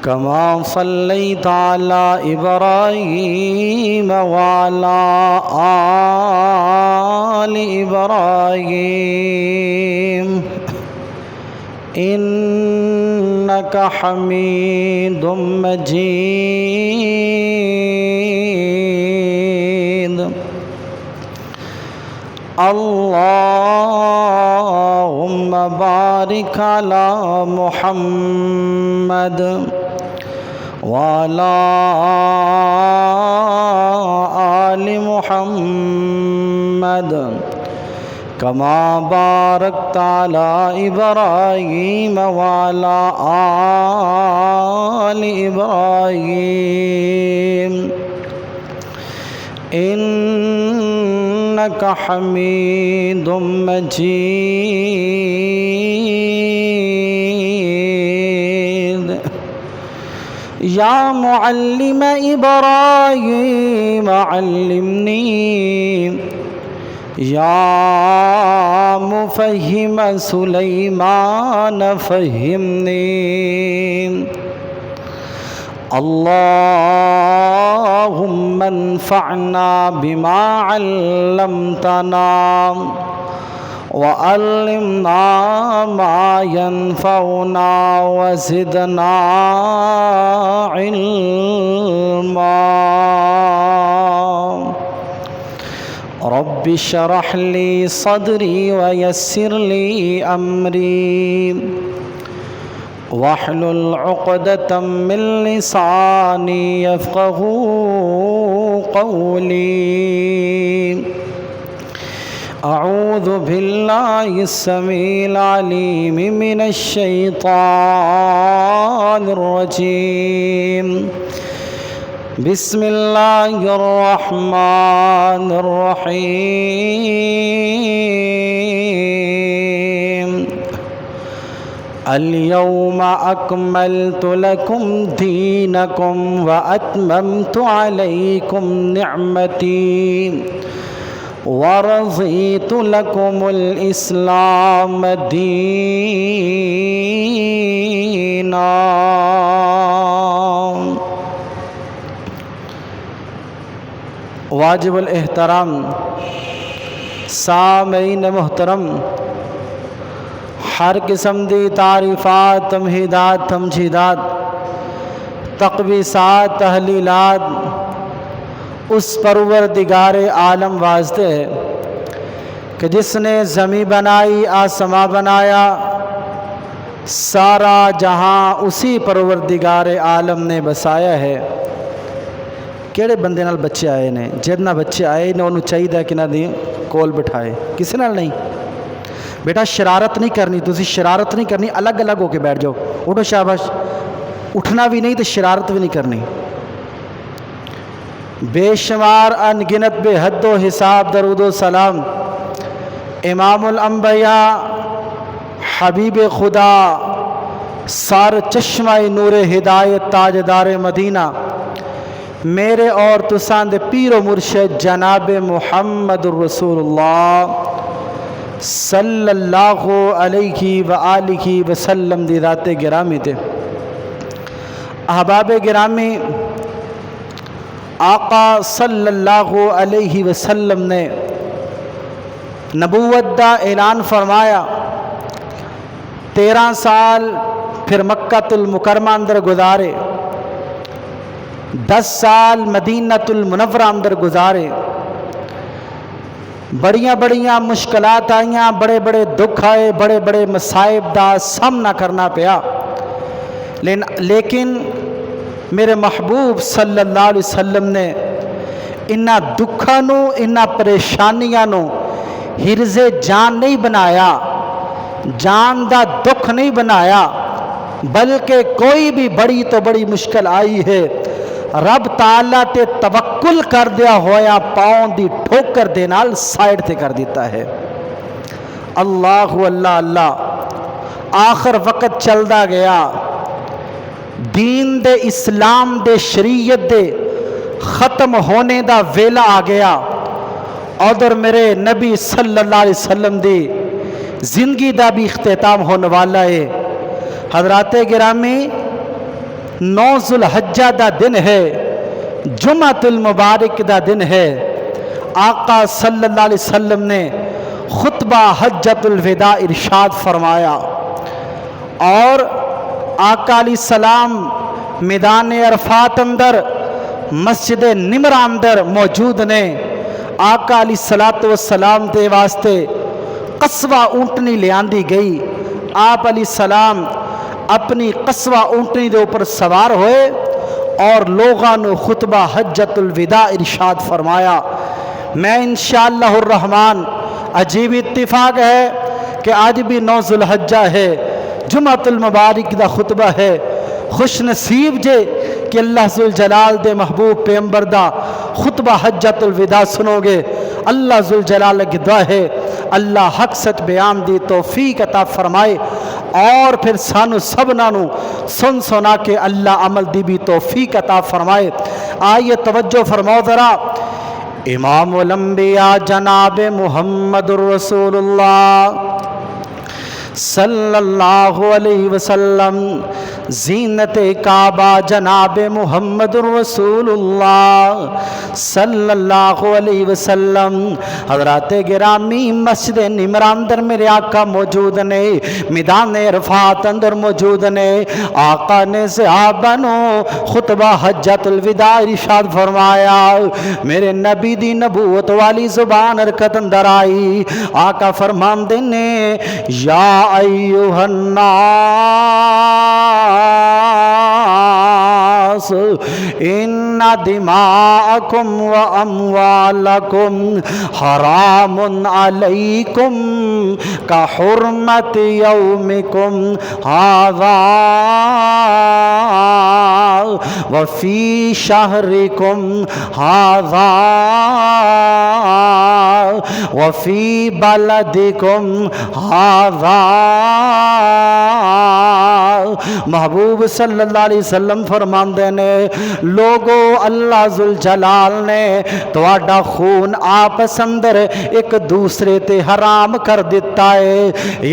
كما صليت على إبراهيم وعلى آل إبراهيم إنك حميد مجيد. اللهم بارك على محمد وعلى آل محمد كما باركت على إبراهيم وعلى آل إبراهيم إنك حميد مجيد. يا معلم إبراهيم علمني، يا مفهم سليمان فهمني. اللهم انفعنا بما علمتنا وعلمنا ما ينفعنا وزدنا علما. رب اشرح لي صدري ويسر لي أمري واحلل عقدة من لساني يفقه قولي. أعوذ بالله السميع العليم من الشيطان الرجيم. بسم الله الرحمن الرحيم. اليوم أكملت لكم دينكم وأتممت عليكم نعمتي ورضيت لكم الإسلام دينا. واجب الاحترام سامعین محترم، ہر قسم دی تعریفات، تمہیدات، تمجیدات، تقدیسات، تحلیلات اس پروردگار عالم واسطے ہے کہ جس نے زمین بنائی، آسمان بنایا، سارا جہاں اسی پروردگار عالم نے بسایا ہے۔ کیڑے بندے نال بچے آئے نے؟ جتنا بچے آئے نے انہوں چاہیے کہ نہ دی کول بٹھائے، کسی نال نہیں۔ بیٹا شرارت نہیں کرنی، تسی شرارت نہیں کرنی، الگ الگ ہو کے بیٹھ جاؤ، اٹھو شاباش، اٹھنا بھی نہیں تو شرارت بھی نہیں کرنی۔ بے شمار ان گنت بے حد و حساب درود و سلام امام الانبیاء، حبیب خدا، سار چشمہ نور ہدایت، تاجدار مدینہ، میرے اور تساں دے پیر و مرشد جناب محمد رسول اللہ صلی اللہ علیہ وآلہ وسلم دی ذات گرامی تے۔ احباب گرامی، آقا صلی اللہ علیہ وسلم نے نبوت دا اعلان فرمایا، 13 سال پھر مکہ المکرمہ اندر گزارے، 10 سال مدینہ المنورہ اندر گزارے، بڑیاں بڑیاں مشکلات آئیاں، بڑے بڑے دکھ آئے، بڑے بڑے مصائب دا سامنا کرنا پیا، لیکن میرے محبوب صلی اللہ علیہ وسلم نے انہاں دکھاں نو، انہاں پریشانیاں نو حرز جان نہیں بنایا، جان دا دکھ نہیں بنایا، بلکہ کوئی بھی بڑی تو بڑی مشکل آئی ہے، رب تعالیٰ تے توکل کر دیا ہویا پاؤں دی ٹھوکر دے نال سائڈ تے کر دیتا ہے۔ اللہ اللہ اللہ، آخر وقت چلدا گیا، دین دے اسلام دے شریعت دے ختم ہونے دا ویلا آ گیا، ادھر میرے نبی صلی اللہ علیہ وسلم دی زندگی دا بھی اختتام ہونے والا ہے۔ حضرات گرامی، 9 ذوالحجہ دا دن ہے، جمعۃ المبارک دا دن ہے۔ آقا صلی اللہ علیہ وسلم نے خطبہ حجۃ الوداع ارشاد فرمایا، اور آقا علیہ السلام میدان عرفات اندر مسجد نمرہ اندر موجود نے۔ آقا علیہ السلام دے واسطے قصوہ اونٹنی لے آندی گئی۔ آپ علیہ السلام اپنی قصوہ اونٹنی دے اوپر سوار ہوئے اور لوگاں نو خطبہ حجۃ الوداع ارشاد فرمایا۔ میں انشاءاللہ الرحمن، عجیب اتفاق ہے کہ آج بھی 9 ذوالحجہ ہے، جمعۃ المبارک دا خطبہ ہے۔ خوش نصیب جے کہ اللہ ذوالجلال دے محبوب پیغمبر دا خطبہ حجۃ الوداع سنو گے۔ اللہ ذوالجلال کی دعا ہے اللہ حق سچ بیان دی توفیق عطا فرمائے، اور پھر سانو سبنا نو سن سنا کے اللہ عمل دی بھی توفیق عطا فرمائے۔ آئیے توجہ فرماؤ ذرا، امام الانبیاء جناب محمد الرسول اللہ صلی اللہ علیہ وسلم، زینت کعبہ جناب محمد الرسول اللہ صلی اللہ علیہ وسلم۔ حضرات گرامی، مسجد نمرہ اندر میرے آقا موجود نے، میدان عرفات اندر موجود نے۔ آقا نے صحابہ نو خطبہ حجۃ الوداع ارشاد فرمایا۔ میرے نبی دی نبوت والی زبان حرکت اندر آئی۔ آقا فرماندے نے، یا ایھا الناس ان دماءکم و اموالکم حرام علیکم کحرمت یومکم ھذا وفی شہرکم ھذا وفی بلدکم ھذا۔ محبوب صلی اللہ علیہ وسلم فرماندے نے، لوگو اللہ ذوالجلال نے تواڈا خون آپس اندر ایک دوسرے تے حرام کر دیتا ہے،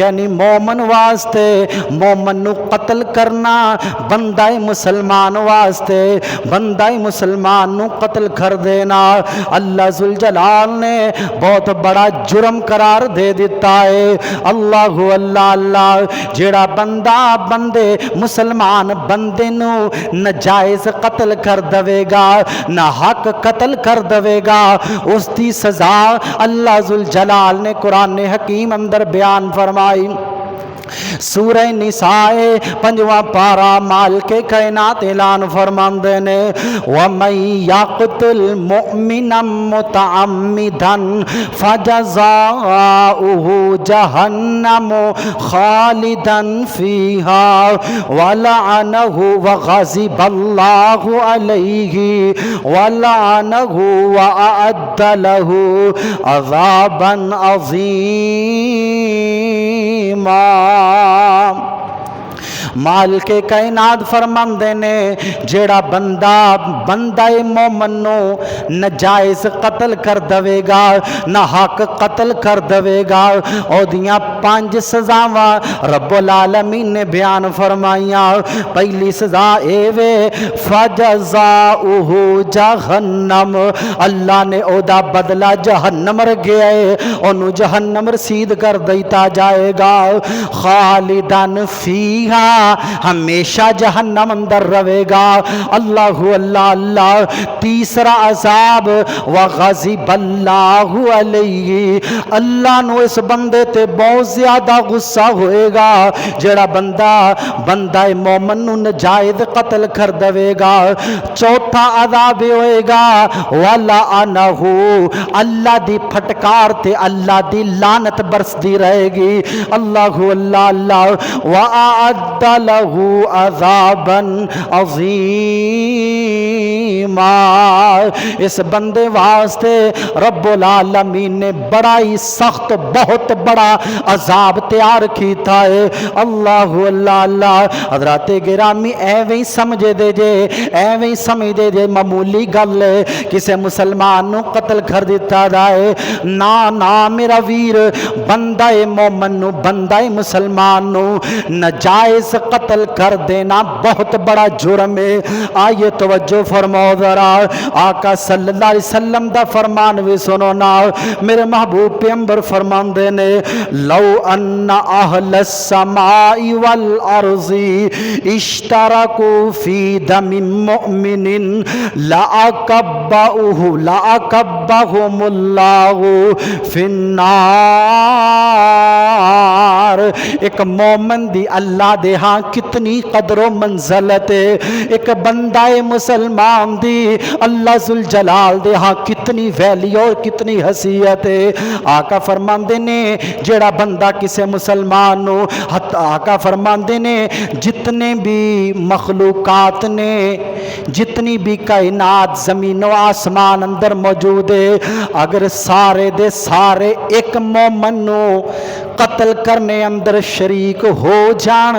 یعنی مومن واسطے مومن نو قتل کرنا، بندہ مسلمان واسطے بندہ مسلمان نو قتل کر دینا اللہ ذوالجلال نے بہت بڑا جرم قرار دے دیتا ہے۔ اللہ اللہ اللہ، جیڑا بندہ بندے مسلمان بندے نو نجائز قتل کر دوے گا، نہ حق قتل کر دوے گا، اس دی سزا اللہ ذوالجلال نے قرآن حکیم اندر بیان فرمائی۔ سورہ نساء 5واں پارہ مالک کائنات اعلان فرماندے نے، وَمَن يَقْتُلْ مُؤْمِنًا مُتَعَمِّدًا فَجَزَاؤُهُ جَهَنَّمُ خَالِدًا فِيهَا وَلَعَنَهُ وَغَضِبَ اللَّهُ عَلَيْهِ وَلَعَنَهُ وَأَعَدَّ لَهُ عَذَابًا عَظِيمًا۔ مالک کائنات فرماندے نے، جیڑا بندہ مومن نو نجائز قتل کر دوے گا، نہ حق قتل کر دوے گا، او دیاں 5 سزاواں رب العالمین نے بیان فرمائیاں۔ پہلی سزا اے وے فجزاؤہ جہنم، اللہ نے او دا بدلہ جہنم رکھیا ہے، انہوں جہنم رسید کر دیتا جائے گا، خالدان فیہا، ہمیشہ جہنم اندر رہے گا۔ اللہ اللہ اللہ۔ تیسرا عذاب، وغضب اللہ علیہ، اللہ نو اس بندے تے بہت زیادہ غصہ ہوئے گا جڑا بندہ مومن نو نجائز قتل کر دوے گا۔ چوتھا عذاب ہوئے گا، وَلَعَنَهُ، اللہ دی پھٹکار تے اللہ دی لعنت برسدی رہے گی۔ اللہ اللہ اللہ۔ وَأَعَدَّ لَهُ عَذَابًا عَظِيمًا، اس بندے واسطے رب العالمین نے بڑا ہی سخت بہت بڑا عذاب تیار کیتا ہے۔ اللہ اللہ اللہ۔ حضرات گرامی، ایویں سمجھے دے جے، ایویں سمجھ دے جے معمولی گل ہے کسے مسلمان نو قتل کر دیتا جائے، نا نا میرا ویر، بندہ مومن نو بندہ مسلمان نو نجائز قتل کر دینا بہت بڑا جرم ہے۔ آئیے توجہ فرماؤ ذرا، آقا صلی اللہ علیہ وسلم دا فرمان بھی سنو نا، میرے محبوب پیغمبر فرمان دینے لو ان اہل السماء والارض اشترکوا فی دم مؤمن لأکبہم اللہ فی النار۔ ایک مومن دی اللہ دے ہاں کتنی قدر و منزلت ہے، ایک بندہ مسلمان دی اللہ ذوالجلال دے ہاں کتنی ویلیو اور کتنی حیثیت ہے۔ آقا فرماندے نے جیڑا بندہ کسے مسلمان نو، آقا فرماندے نے جتنے بھی مخلوقات نے، جتنی بھی کائنات زمین و آسمان اندر موجود ہے، اگر سارے دے سارے ایک مومن نو قتل کرنے اندر شریک ہو جان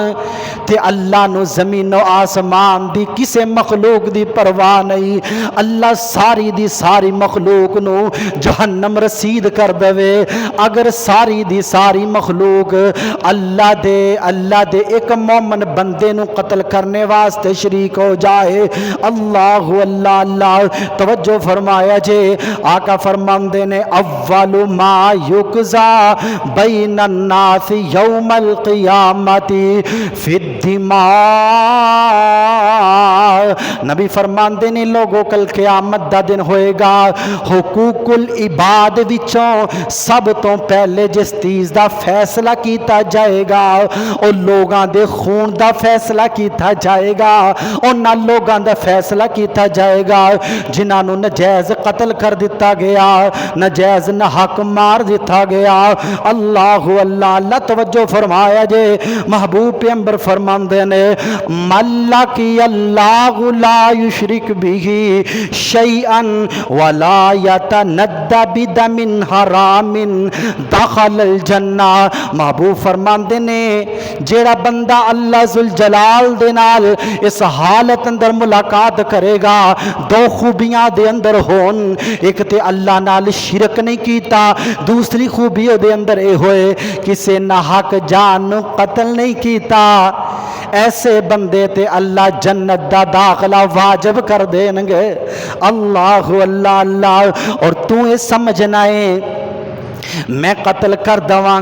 تے اللہ نو زمین و آسمان دی کسے مخلوق دی پرواہ نہیں، اللہ ساری دی ساری مخلوق نو جہنم رسید کر دوے۔ اگر ساری دی ساری مخلوق اللہ دے ایک مومن بندے نو قتل کرنے واسطے شریک ہو جائے، اللہ اللہ اللہ، توجہ فرمایا جے، آقا فرماندے نے اول ما یقضا بین الناس یوم القیامت فی الدماء، نبی فرماندے نے لوگوں کل قیامت دا دن ہوئے گا، حقوق العباد وچوں سب تو پہلے جس چیز دا فیصلہ کیتا جائے گا اور لوگاں دے خون دا فیصلہ کیتا جائے گا، اور نہ لوگاں دا فیصلہ کیتا جائے گا جنہاں نو نجائز قتل کر دیتا گیا، نجائز نہ حق مار دیتا گیا۔ اللہ اللہ اللہ، توجہ فرمایا جے، محبوب پیغمبر فرماندے نے ملکی اللہ لا یشرک بھی شیئا ولا یتندى بدم حرام دخل الجنہ۔ محبوب فرماندے نے جیڑا بندہ اللہ ذوالجلال دے نال اس حالت اندر ملاقات کرے گا، دو خوبیاں دے اندر ہون، ایک تے اللہ نال شرک نہیں کیتا، دوسری خوبی دے اندر اے ہوئے کسے نہ حق جان قتل نہیں کیتا، ایسے بندے تے اللہ جنت دا داخلہ واجب کر دیں گے۔ اللہ اللہ اللہ، اور تو یہ سمجھنا ہے میں قتل کر دواں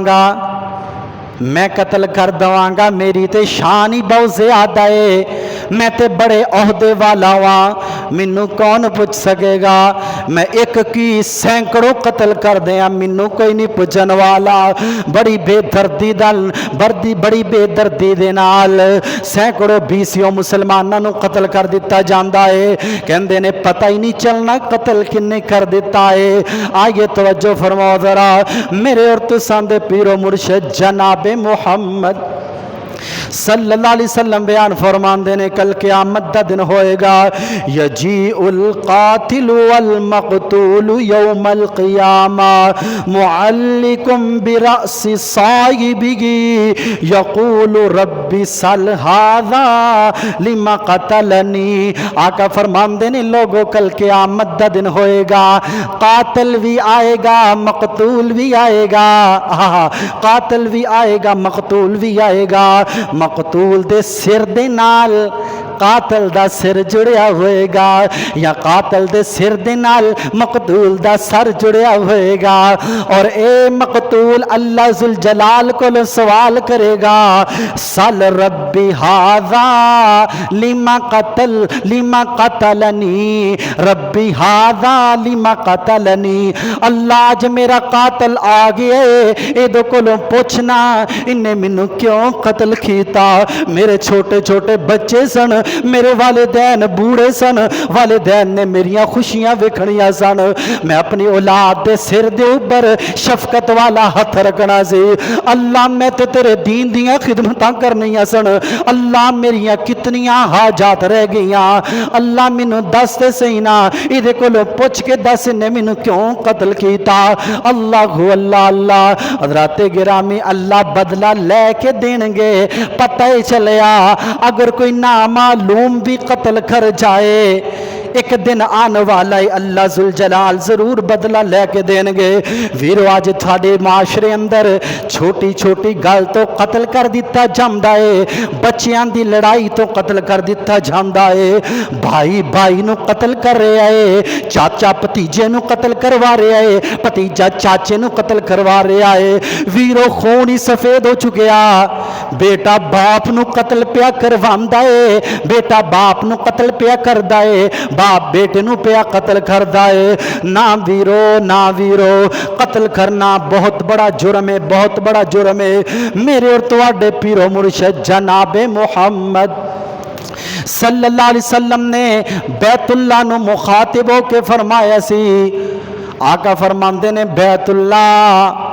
گا میری تے شان ہی بہت زیادہ ہے، میں تے بڑے عہدے والا ہاں، مینوں کون پوچھ سکے گا، میں ایک کی سینکڑوں قتل کر دیاں مینوں کوئی نہیں پوچھن والا۔ بڑی بے دردی دے نال سینکڑوں بیسیوں مسلماناں نوں قتل کر دیتا جاندا ہے، کہندے نے پتہ ہی نہیں چلنا قتل کنے کر دیتا ہے۔ آئیے توجہ فرماؤ ذرا، میرے اور تساں دے پیر و مرشد جناب محمد صلی اللہ علیہ وسلم بیان فرمان دینے کل قیامت دا دن ہوئے گا، یجیء القاتل والمقتول یوم القیامہ معلقم برأس صائبہ یقول رب سل ھذا لما قتلنی۔ آقا فرمان دینے لوگوں کل قیامت دا دن ہوئے گا، قاتل بھی آئے گا مقتول بھی آئے گا، قاتل بھی آئے گا مقتول بھی آئے گا، مقتول دے سر دے نال قاتل دا سر جڑیا ہوئے گا، یا قاتل دے سر دے نال مقتول دا سر جڑیا ہوئے گا، اور اے مقتول اللہ ذوالجلال کو سوال کرے گا سل ربی ھذا لما قتلنی، ربی ھذا لما قتلنی، اللہ آج میرا قاتل آ گیا ہے، ایدو کولو پوچھنا انہیں منو کیوں قتل کیتا، میرے چھوٹے چھوٹے بچے سن، میرے والدین بوڑھے سن، والدین نے میریاں خوشیاں وکھنیاں سن، میں اپنی اولاد دے سر دے اوپر شفقت والا ہاتھ رکھنا سی، اللہ میں تے تیرے دین دیاں خدمتاں کرنیاں سن، اللہ میریاں کتنیاں حاجات رہ گئیاں، اللہ مینوں دس تے سینا ایدے کولو پوچھ کے دس نے مینوں کیوں قتل کیتا۔ اللہ اللہ اللہ، حضرات گرامی اللہ بدلہ لے کے دین گے، پتہ ہی چلیا اگر کوئی نامعلوم بھی قتل کر جائے ایک دن آنے والا ہے اللہ ذوالجلال ضرور بدلہ لے کے دیں گے۔ ویرو آج تھاڑے معاشرے اندر چھوٹی چھوٹی گل تو قتل کر دیتا جامدا ہے، بچیاں دی لڑائی تو قتل کر دیتا جامدا ہے، بھائی بھائی نو قتل کر رہا ہے، چاچا پتیجے نو قتل کروا رہا ہے، پتیجا چاچے نو قتل کروا رہا ہے۔ ویرو خون ہی سفید ہو چکیا، بیٹا باپ نو قتل پیا کرواندا ہے، بیٹا باپ نو قتل پیا کردا ہے، باپ بیٹے نو پیا قتل کردا ہے۔ نا ویرو نا ویرو، قتل کرنا بہت بڑا جرم ہے، بہت بڑا جرم ہے۔ میرے اور تواڈے پیرو مرشد جناب محمد صلی اللہ علیہ وسلم نے بیت اللہ نو مخاطب ہو کے فرمایا سی، آقا فرماندے نے بیت اللہ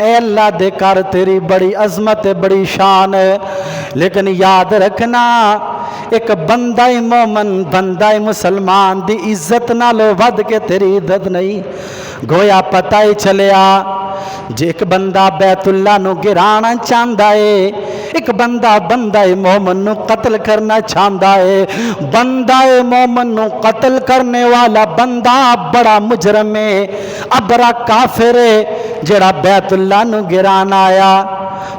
اے اللہ دے کر تیری بڑی عظمت ہے، بڑی شان ہے، لیکن یاد رکھنا ایک بندہ مومن بندہ مسلمان دی عزت نالو ود کے تیری عزت نہیں۔ گویا پتہ ہی چلیا جے ایک بندہ بیت اللہ نو گرانا چاہندا ہے، ایک بندہ مومن نو قتل کرنا چاہندا ہے، بندہ مومن نو قتل کرنے والا بندہ بڑا مجرم ہے، ابرا کافر ہے، جڑا بیت اللہ نو گرانا آیا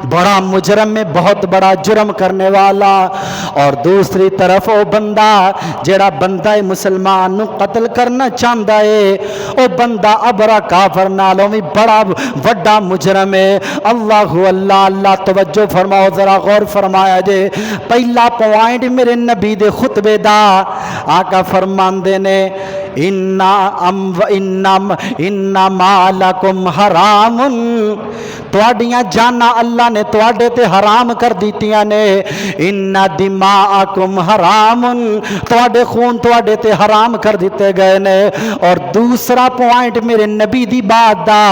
بڑا مجرم ہے، بہت بڑا جرم کرنے والا۔ اور دوسری طرف وہ بندہ جڑا بندہ مسلمان نو قتل کرنا چاہندا ہے، وہ بندہ ابرا کافر نالوں بھی بڑا وڈا مجرم ہے۔ اللہ اللہ اللہ، توجہ فرماؤ ذرا غور فرمایا جے۔ پہلا پوائنٹ میرے نبی دے خطبے دا، آقا فرماندے نے انما لکم حرام، تواڈیاں جانا اللہ نے تواڈے تے حرام کر دیتیاں نے، ان دماءکم حرام، تواڈے خون تواڈے تے حرام کر دیتے گئے نے۔ اور دوسرا پوائنٹ میرے نبی دی بات دا،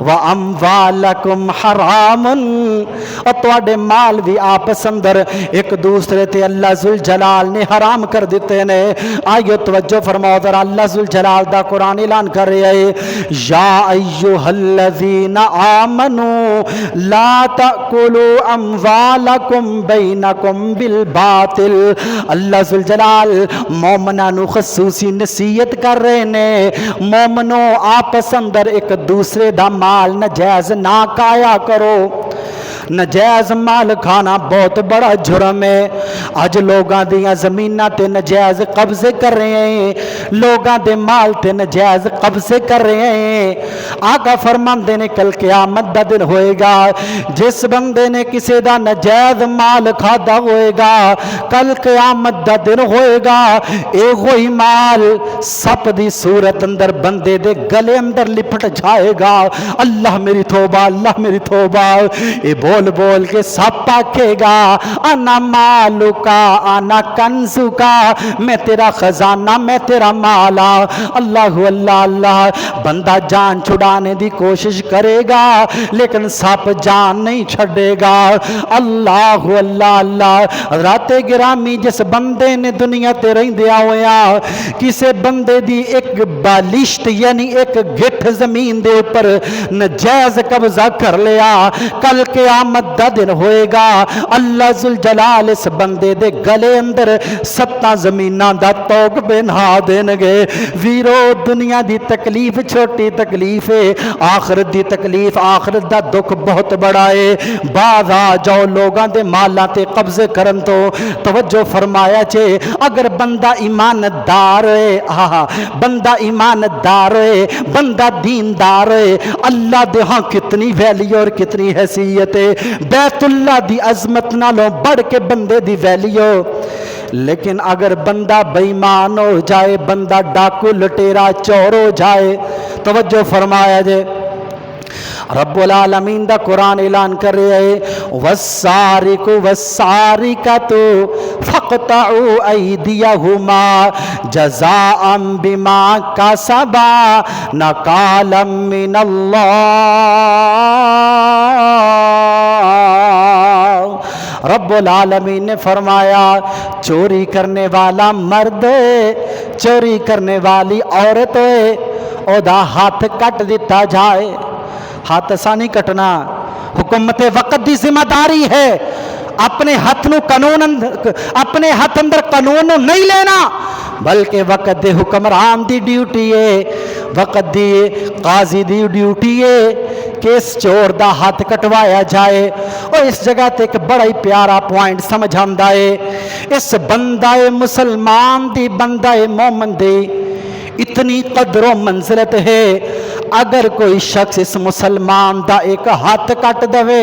واموالکم حرام، اور تواڈے مال بھی آپس اندر ایک دوسرے تے اللہ ذوالجلال نے حرام کر دیتے نے۔ آئیو توجہ فرماؤ ذرا، اللہ ذوالجلال دا قرآن اعلان کر رہے ہے، یا ایھا الذین آمنوا لا تأکلوا اموالکم بینکم بالباطل۔ اللہ ذوالجلال مومناں نو خصوصی نصیحت کر رہے نے، مومنوں آپس اندر ایک دوسرے دا مال نجائز نہ کھایا کرو۔ نجائز مال کھانا بہت بڑا جرم ہے۔ اج لوگاں دیاں زمیناں تے نجائز قبضے کر رہے ہیں، لوگاں دے مال تے نجائز قبضے کر رہے ہیں۔ آقا فرماندے نے کل قیامت دا دن ہوئے گا، جس بندے نے کسی دا نجائز مال کھادا ہوئے گا، کل قیامت دا دن ہوئے گا، اے وہی مال سپ دی صورت اندر بندے دے گلے اندر لپٹ جائے گا۔ اللہ میری توبہ، اللہ میری توبہ، اے بول بول کے سب آکھے گا، انا مالکا انا کنزکا، میں تیرا خزانہ، میں تیرا مالا۔ اللہ اللہ اللہ، بندہ جان چھڑانے دی کوشش کرے گا لیکن سپ جان نہیں چھڑے گا۔ اللہ اللہ اللہ، رات گرامی جس بندے نے دنیا تے رہندیا ہویا کسے بندے دی ایک بالشت یعنی ایک گٹھ زمین دے اوپر نجائز قبضہ کر لیا، کل قیامت دا دن ہوئے گا، اللہ ذوالجلال اس بندے دے گلے اندر 7 زمیناں دا توق بنا دین گے۔ ویرو دنیا دی تکلیف چھوٹی تکلیف ہے، آخرت دی تکلیف، آخرت دا دکھ بہت بڑا ہے۔ بعض آ جاؤ لوگاں دے مالاں تے قبضے کرن تو توجہ فرمایا چھے، اگر بندہ ایماندار ہے، بندہ ایماندار ہے، بندہ دیندار ہے، اللہ دے ہاں کتنی ویلیو اور کتنی حیثیت ہے، بیت اللہ دی عظمت نالوں بڑھ کے بندے دی ویلیو۔ لیکن اگر بندہ بے ایمان ہو جائے، بندہ ڈاکو لٹیرا چور ہو جائے، توجہ فرمایا جائے، رب العالمین دا قرآن اعلان کر رہے ہیں، والسارق والسارقۃ فاقطعوا ایدیہما جزاء بما کسبا نکالا من اللہ۔ رب العالمین نے فرمایا چوری کرنے والا مرد ہے، چوری کرنے والی عورت ہے، او دا ہاتھ کٹ دیتا جائے۔ ہاتھ ایسا نہیں کٹنا، حکومت وقت دی ذمہ داری ہے، اپنے ہاتھ نو قانون اپنے ہاتھ اندر قانون نو نہیں لینا، بلکہ وقت دے حکمران دی ڈیوٹی ہے، وقت دی قاضی دی ڈیوٹی ہے کہ اس چور دا ہاتھ کٹوایا جائے۔ اور اس جگہ تے ایک بڑا ہی پیارا پوائنٹ سمجھ آندا ہے، اس بندہ مسلمان دی، بندہ مومن دی اتنی قدر و منزلت ہے، اگر کوئی شخص اس مسلمان دا ایک ہاتھ کٹ دے